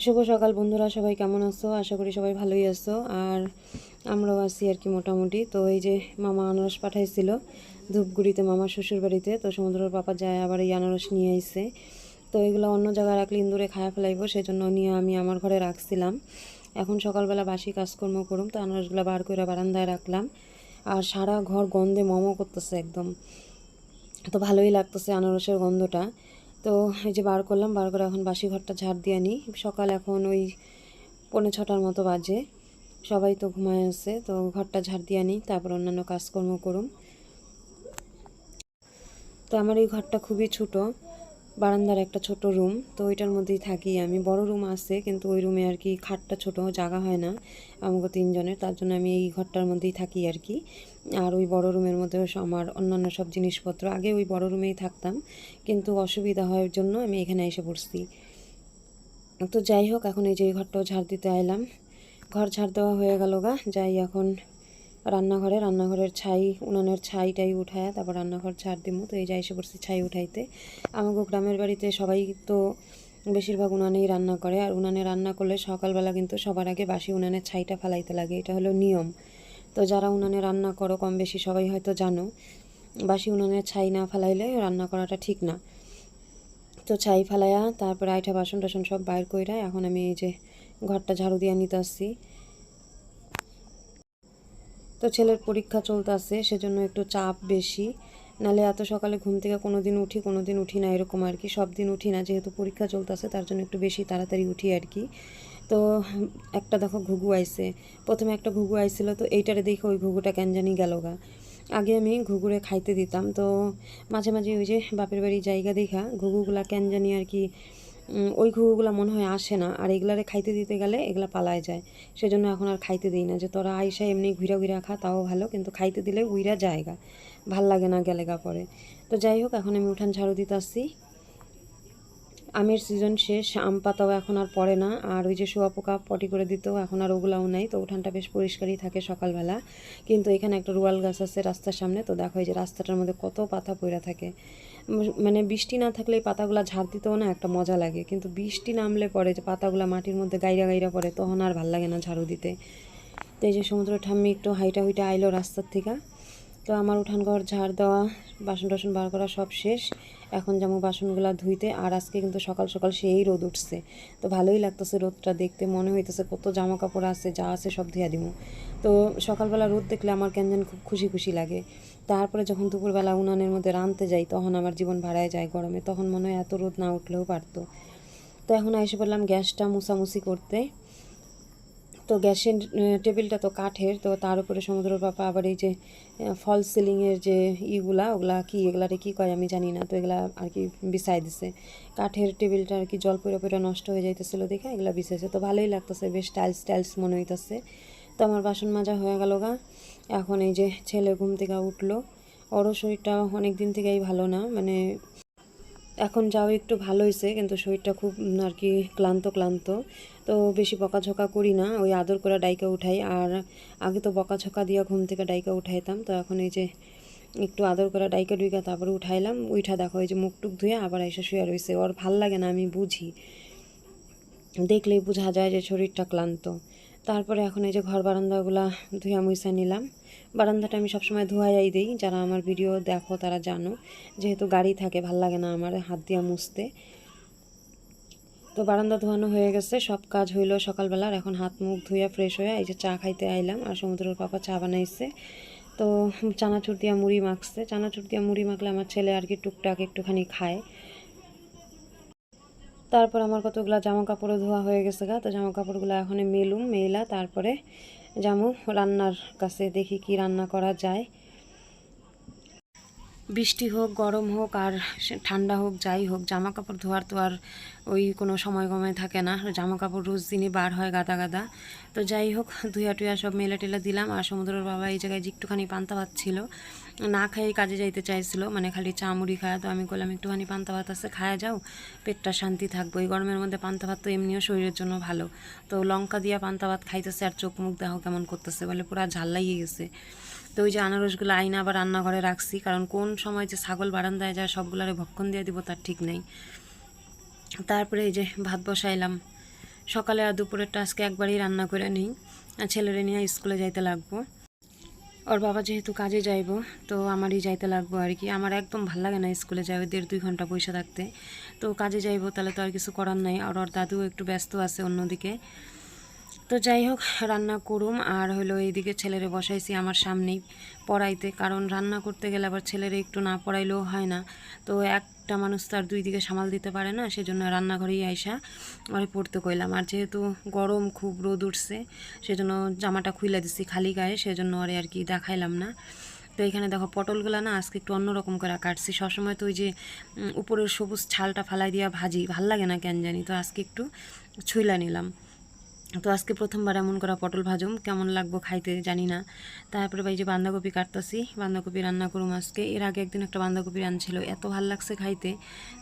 শুভ সকাল বন্ধুরা, সবাই কেমন আছো? আশা করি সবাই ভালোই আছো। আর আমরাও আছি আর কি মোটামুটি। তো এই যে মামা আনারস পাঠাইছিল ধূপগুড়িতে, মামার শ্বশুর বাড়িতে। তো সমুদ্রের পাপা যায় আবার এই আনারস নিয়ে আইছে। তো এগুলো অন্য জায়গায় রাখলে ইন্দুরে খায়া ফেলাইবো, সেজন্য নিয়ে আমি আমার ঘরে রাখছিলাম। এখন সকালবেলা বাসি কাজকর্ম করুম, তো আনারসগুলো বার করে বারান্দায় রাখলাম। আর সারা ঘর গন্ধে মমো করতেছে একদম। তো ভালোই লাগতেছে আনারসের গন্ধটা। তো এই যে বার করলাম, বার করে এখন বাসি ঘরটা ঝাড় দিয়ে নিই। সকাল এখন ওই 5:45 মতো বাজে, সবাই তো ঘুমায় আছে। তো ঘরটা ঝাড় দিয়ে নিই, তারপর অন্যান্য কাজকর্ম করুম। তো আমার এই ঘরটা খুবই ছোট, বারান্দার একটা ছোট রুম। তো ওইটার মধ্যেই থাকি আমি। বড় রুম আছে কিন্তু ওই রুমে আর কি খাটটা ছোট, জায়গা হয় না আমাকে 3 জনের, তার জন্য আমি এই ঘরটার মধ্যেই থাকি আর কি। আর ওই বড় রুমের মধ্যে আমার অন্যান্য সব জিনিসপত্র, আগে ওই বড় রুমেই থাকতাম, কিন্তু অসুবিধা হওয়ার জন্য আমি এখানে এসে পড়ছি। তো যাই হোক, এখন এই যে এই ঘরটাও ঝাড় দিতে আইলাম। ঘর ঝাড় দেওয়া হয়ে গেল গা। যাই এখন রান্নাঘরের ছাই, উনানের ছাইটাই উঠায় তারপর রান্নাঘর ঝাড় দিব। তো এই যাই এসে পড়ছি ছাই উঠাইতে। আমাকে গ্রামের বাড়িতে সবাই তো বেশিরভাগ উনানেই রান্না করে, আর উনানে রান্না করলে সকালবেলা কিন্তু সবার আগে বাসি উনানের ছাইটা ফালাইতে লাগে, এটা হলো নিয়ম। তো যারা উনানে রান্না করো কম বেশি সবাই হয়তো জানো, বাসি উনানের ছাই না ফালাইলে রান্না করাটা ঠিক না। তো ছাই ফালাইয়া তারপরে আইঠা বাসন টাসন সব বাইর কইরা এখন আমি এই যে ঘরটা ঝাড়ু দিয়ে নিতে আসছি। তো ছেলের পরীক্ষা চলতেছে, সেজন্য একটু চাপ বেশি। নালে এত সকালে ঘুম থেকে কোনো দিন উঠি না, এরকম আর কি। সব দিন উঠি না, যেহেতু পরীক্ষা চলতেছে তার জন্য একটু বেশি তাড়াতাড়ি উঠি আর কি। তো একটা দেখো ঘুঘু আইছে, প্রথমে একটা ঘুঘু আইছিল, তো এইটারে দেখে ওই ঘুঘুটা কেন জানি গেল গা। আগে আমি ঘুঘুরে খাইতে দিতাম, তো মাঝে মাঝে ওই যে বাপের বাড়ির জায়গা দেখা ঘুঘুগুলা কেন জানি আর কি, ওই ঘুঘুগুলা মনে হয় আসে না, আর এগুলারে খাইতে দিতে গেলে এগুলা পালায় যায়। সেজন্য এখন আর খাইতে দিই না, যে তোরা আইসা এমনি ঘুরা ঘুরা খা তাও ভালো, কিন্তু খাইতে দিলে উইরা জায়গা ভাল লাগে না গেলেগা পরে। তো যাই হোক, এখন আমি উঠান ঝাড়ু দিতে আসছি। আমের সিজন শেষ, আম পাতাও এখন আর পড়ে না, আর ওই যে শুঁয়াপোকা পটি করে দিতেও এখন আর ওগুলাও নাই। তো উঠানটা বেশ পরিষ্কারই থাকে সকালবেলা। কিন্তু এখানে একটা রুয়াল গাছ আছে রাস্তার সামনে, তো দেখো এই যে রাস্তাটার মধ্যে কত পাতা পড়ে থাকে। মানে বৃষ্টি না থাকলে এই পাতাগুলো ঝাড় দিতেও না একটা মজা লাগে, কিন্তু বৃষ্টি নামলে পরে যে পাতাগুলো মাটির মধ্যে গাইরা গাইরা পড়ে, তখন আর ভাল লাগে না ঝাড়ু দিতে। তো এই যে সমুদ্র ঠাম্মি একটু হাইটা হুইটা আইলো রাস্তার থেকে। তো আমার উঠান ঘর ঝাড় দেওয়া, বাসন টাসন বার করা সব শেষ। এখন যেমন বাসনগুলো ধুইতে, আর আজকে কিন্তু সকাল সকাল সেই রোদ উঠছে। তো ভালোই লাগতেছে রোদটা দেখতে, মনে হইতেছে কত জামা কাপড় আছে, যা আছে সব ধুয়া দিব। তো সকালবেলা রোদ দেখলে আমার কেন যেন খুব খুশি খুশি লাগে। তারপরে যখন দুপুরবেলা উনানের মধ্যে রাঁধতে যাই, তখন আমার জীবন ভাড়ায় যায় গরমে, তখন মনে হয় এত রোদ না উঠলেও পারতো। তো এখন এসে পড়লাম গ্যাসটা মুছামুছি করতে। তো গ্যাসের টেবিলটা তো কাঠের, তো তার উপরে সমুদ্রের পাপা আবার এই যে ফল সিলিংয়ের যে ইগুলা, ওগুলা কি, এগুলারে কী কয় আমি জানি না, তো এগুলা আর কি বিছাই দিছে। কাঠের টেবিলটা আর কি জল পড়ে পড়ে নষ্ট হয়ে যাইতেছিলো দেখে এগুলা বিছাইছে। তো ভালোই লাগতেছে, বেশ টাইলস টাইলস মনে হইতেছে। তো আমার বাসন মাজা হয়ে গেল গা। এখন এই যে ছেলে ঘুম থেকে উঠলো, ওরও শরীরটা অনেক দিন থেকেই ভালো না, মানে এখন যাও একটু ভালো হয়েছে, কিন্তু শরীরটা খুব আর কি ক্লান্ত ক্লান্ত। তো বেশি বকাঝকা করি না, ওই আদর করে ডাইকা উঠাই। আর আগে তো বকাঝকা দিয়া ঘুম থেকে ডাইকা উঠাইতাম, তো এখন এই যে একটু আদর করে ডাইকা ডুইকা তারপরে উঠাইলাম। উঠা দেখো এই যে মুখ টুক ধুয়ে আবার এসে শুয়ে রয়েছে। ওর ভাল লাগে না, আমি বুঝি, দেখলেই বোঝা যায় যে শরীরটা ক্লান্ত। তারপরে এখন এই যে ঘর বারান্দাগুলা ধুয়া মুইসা নিলাম। বারান্দাটা আমি সবসময় ধোয়াই দিই, যারা আমার ভিডিও দেখো তারা জানো। যেহেতু গাড়ি থাকে, ভাল লাগে না আমার হাত দিয়া মুছতে। তো বারান্দা ধোয়ানো হয়ে গেছে, সব কাজ হইলো সকালবেলার। এখন হাত মুখ ধুয়ে ফ্রেশ হয়ে এই যে চা খাইতে আইলাম, আর সমুদ্রের পাপা চা বানাইছে। তো চানাচুর দিয়া মুড়ি মাখছে, চানাচুর দিয়া মুড়ি মাখলে আমার ছেলে আর কি টুকটাক একটুখানি খায়। তারপর আমার কতগুলা জামা কাপড়ও ধোয়া হয়ে গেছে গা। তো জামা কাপড়গুলো এখন মেলা তারপরে যামু রান্নার কাছে, দেখি কি রান্না করা যায়। বৃষ্টি হোক, গরম হোক, আর ঠান্ডা হোক, যাই হোক, জামা কাপড় ধোয়ার তো আর ওই কোনো সময় গমে থাকে না। জামা কাপড় রোজ দিনই বার হয় গাদা গাদা। তো যাই হোক, ধুয়া টুয়া সব মেলা টেলা দিলাম। আর সমুদ্রের বাবা এই জায়গায় যে একটুখানি পান্তা ভাত ছিল, না খেয়ে কাজে যাইতে চাইছিল, মানে খালি চা মুড়ি খায়। তো আমি বললাম একটুখানি পান্তা ভাত আছে, খায়া যাও, পেটটা শান্তি থাকবো। এই গরমের মধ্যে পান্তা ভাত তো এমনিও শরীরের জন্য ভালো। তো লঙ্কা দিয়া পান্তা ভাত খাইতেছে, আর চোখ মুখ দেখো কেমন করতেছে, বলে পুরা ঝাল লাগিয়ে গেছে। তো ওই যে আনারসগুলো আইনা আবার রান্নাঘরে রাখছি, কারণ কোন সময় যে ছাগল বারান্দায় যায় সবগুলারে ভক্ষণ দিয়ে দিব তার ঠিক নেই। তারপরে এই যে ভাত বসাইলাম, সকালে আর দুপুরেরটা আজকে একবারই রান্না করে নিই, আর ছেলেরে নিয়ে স্কুলে যাইতে লাগবো। ওর বাবা যেহেতু কাজে যাইব, তো আমারই যাইতে লাগবো আর কি। আমার একদম ভাল লাগে না স্কুলে যাবে 1.5-2 ঘন্টা বসে থাকতে। তো কাজে যাইব, তাহলে তো আর কিছু করার নাই। আর ওর দাদুও একটু ব্যস্ত আছে অন্যদিকে। তো যাই হোক, রান্না করুম। আর হলো এইদিকে ছেলেরে বসাইছি আমার সামনেই পড়াইতে, কারণ রান্না করতে গেলে আবার ছেলেরে একটু না পড়াইলেও হয় না। তো একটা মানুষ তার 2 দিকে সামাল দিতে পারে না, সেজন্য রান্নাঘরেই আইসা ওরে পড়তে কইলাম। আর যেহেতু গরম, খুব রোদ উঠছে, সেজন্য জামাটা খুইলা দিছি খালি গায়ে, সেজন্য ওরে আর কি দেখাইলাম না। তো এখানে দেখো পটলগুলো না আজকে একটু অন্যরকম করে কাটছি। সবসময় তো ওই যে উপরের সবুজ ছালটা ফালাই দিয়া ভাজি, ভাল লাগে না কেন জানি। তো আজকে একটু ছুইলা নিলাম। তো আজকে প্রথমবার এমন করা পটল ভাজুম, কেমন লাগবো খাইতে জানি না। তারপরে ভাই যে বাঁধাকপি কাটতাছি, বাঁধাকপি রান্না করুম আজকে। এর আগে একদিন একটা বাঁধাকপি আনছিল, এত ভাল লাগছে খাইতে,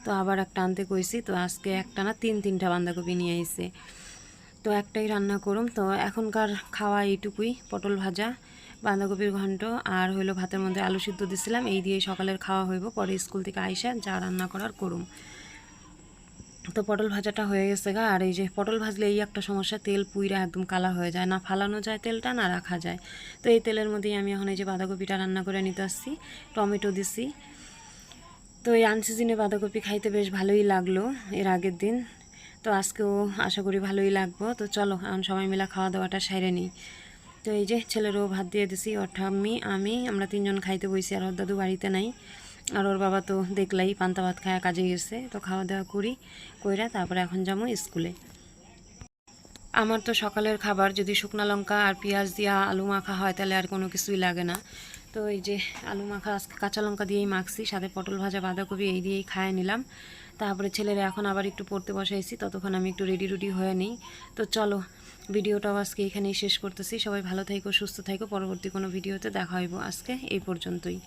তো আবার একটা আনতে কইছি। তো আজকে একটা না 3-3টা বাঁধাকপি নিয়ে আইছে, তো একটাই রান্না করুম। তো এখনকার খাওয়া এইটুকুই, পটল ভাজা, বাঁধাকপির ঘন্ট, আর হইলো ভাতের মধ্যে আলু সিদ্ধ দিছিলাম। এই দিয়ে সকালের খাওয়া হইব, পরে স্কুল থেকে আইসা যা রান্না করার করুম। তো পটল ভাজাটা হয়ে গেছে গা। আর এই যে পটল ভাজলে এই একটা সমস্যা, তেল পুইরা একদম কালা হয়ে যায়, না ফালানো যায় তেলটা, না রাখা যায়। তো এই তেলের মধ্যেই আমি এখন এই যে বাঁধাকপিটা রান্না করে নিতে আসছি, টমেটো দিছি। তো এই আনসিজনে বাঁধাকপি খাইতে বেশ ভালোই লাগলো এর আগের দিন, তো আজকেও আশা করি ভালোই লাগবো। তো চলো এখন সবাই মিলে খাওয়া দাওয়াটা সাইরে নিই। তো এই যে ছেলেরও ভাত দিয়ে দিছি, ওর ঠাম্মি আমি, আমরা 3জন খাইতে বইছি। আর ওর দাদু বাড়িতে নাই, আর ওর বাবা তো দেখলাই পান্তা ভাত খায়া কাজে গেছে। তো খাওয়া দাওয়া করি, কইরা তারপরে এখন যাবো স্কুলে। আমার তো সকালের খাবার যদি শুকনা লঙ্কা আর পেঁয়াজ দিয়া আলু মাখা হয়, তাহলে আর কোনো কিছুই লাগে না। তো এই যে আলু মাখা আজকে কাঁচা লঙ্কা দিয়েই মাখছি, সাথে পটল ভাজা, বাঁধাকপি এই দিয়েই খায় নিলাম। তারপরে ছেলেরা এখন আবার একটু পড়তে বসাইছি, ততক্ষণ আমি একটু রেডি হয়ে নিই। তো চলো, ভিডিওটাও আজকে এখানেই শেষ করতেছি। সবাই ভালো থাইকো, সুস্থ থাইকো, পরবর্তী কোনো ভিডিওতে দেখা হইব। আজকে এই পর্যন্তই।